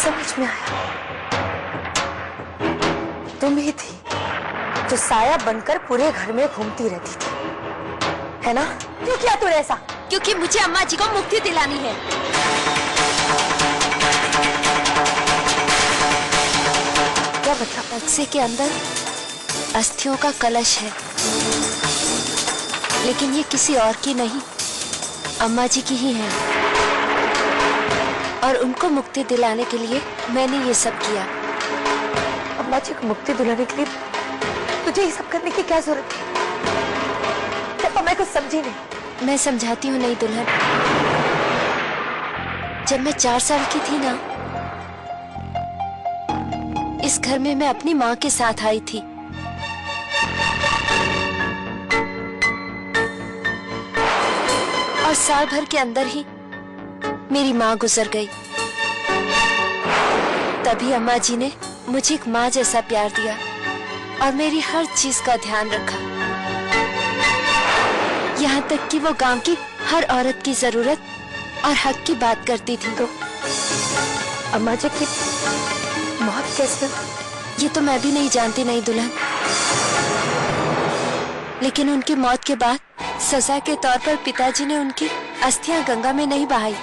समझ में आया, तुम ही थी जो साया बनकर पूरे घर में घूमती रहती थी, है ना? क्यों किया तूने ऐसा? क्योंकि मुझे अम्मा जी को मुक्ति दिलानी है। क्या मतलब? बक्से के अंदर अस्थियों का कलश है, लेकिन ये किसी और की नहीं, अम्मा जी की ही है। और उनको मुक्ति दिलाने के लिए मैंने ये सब किया। अम्मा जी को मुक्ति दिलाने के लिए तुझे ये सब करने की क्या जरूरत थी? मैं कुछ समझी नहीं। मैं समझाती हूँ। नहीं दुल्हन, जब मैं 4 साल की थी ना, इस घर में मैं अपनी माँ के साथ आई थी। और साल भर के अंदर ही मेरी माँ गुजर गई। तभी अम्मा जी ने मुझे एक माँ जैसा प्यार दिया और मेरी हर चीज का ध्यान रखा। यहाँ तक कि वो गांव की हर औरत की जरूरत और हक की बात करती थी। तो अम्मा जी की मौत कैसे? ये तो मैं भी नहीं जानती। नहीं दुल्हन, लेकिन उनकी मौत के बाद सजा के तौर पर पिताजी ने उनकी अस्थियां गंगा में नहीं बहाई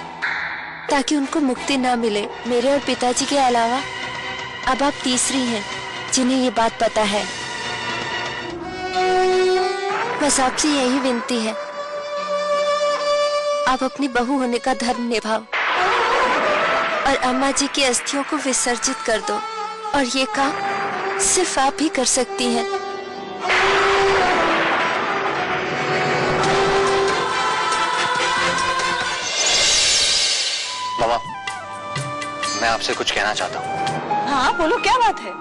ताकि उनको मुक्ति ना मिले। मेरे और पिताजी के अलावा अब आप तीसरी हैं जिन्हें ये बात पता है। बस आपसे यही विनती है, आप अपनी बहू होने का धर्म निभाओ और अम्मा जी की अस्थियों को विसर्जित कर दो। और ये काम सिर्फ आप ही कर सकती हैं। मामा, मैं आपसे कुछ कहना चाहता हूँ। हाँ बोलो, क्या बात है?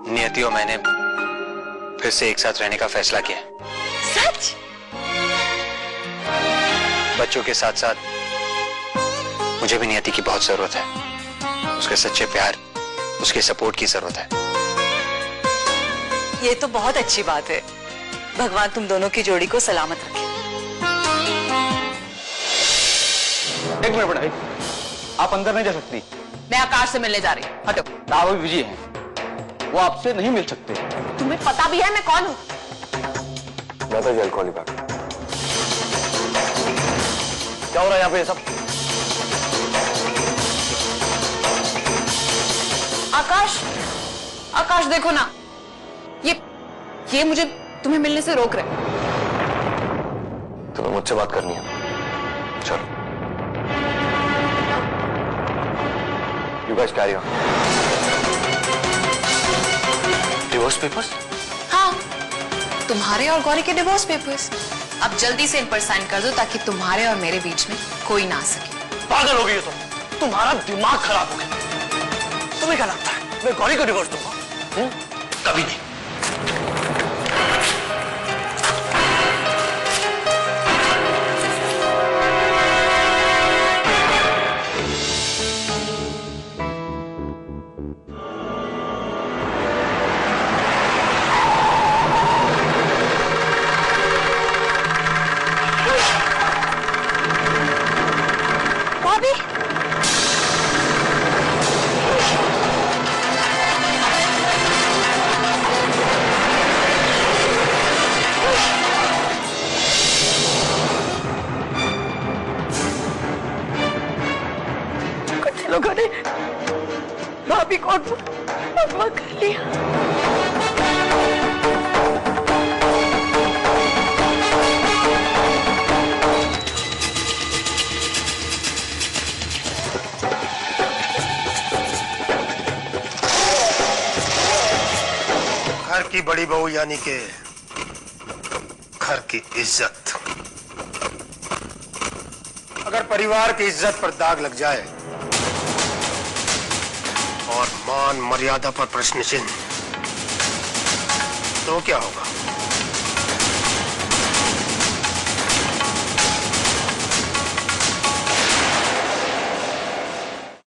नियति और मैंने फिर से एक साथ रहने का फैसला किया। सच? बच्चों के साथ साथ मुझे भी नियति की बहुत जरूरत है। उसके सच्चे प्यार, उसके सपोर्ट की जरूरत है। ये तो बहुत अच्छी बात है। भगवान तुम दोनों की जोड़ी को सलामत रखे। एक मिनट भाई, आप अंदर नहीं जा सकती। मैं आकाश से मिलने जा रही हूँ, हटो। राहुल विजय हैं, वो आपसे नहीं मिल सकते। तुम्हें पता भी है मैं कौन हूँ? मैं तो जलकोली बात। क्या हो रहा है यहाँ पे ये सब? आकाश, आकाश देखो ना, ये मुझे तुम्हें मिलने से रोक रहे। तुम्हें मुझसे बात करनी है, चलो। You guys carry on. Divorce papers? हाँ, तुम्हारे और गौरी के डिवोर्स पेपर्स। अब जल्दी से इन पर साइन कर दो ताकि तुम्हारे और मेरे बीच में कोई ना आ सके। पागल हो गई हो तुम्हारा दिमाग खराब हो गया। तुम्हें क्या लगता है मैं गौरी को डिवोर्स दूंगा? कभी नहीं। लोगों ने भाभी को अगवा कर लिया। घर की बड़ी बहू यानी के घर की इज्जत, अगर परिवार की इज्जत पर दाग लग जाए और मान मर्यादा पर प्रश्न चिन्ह, तो क्या होगा?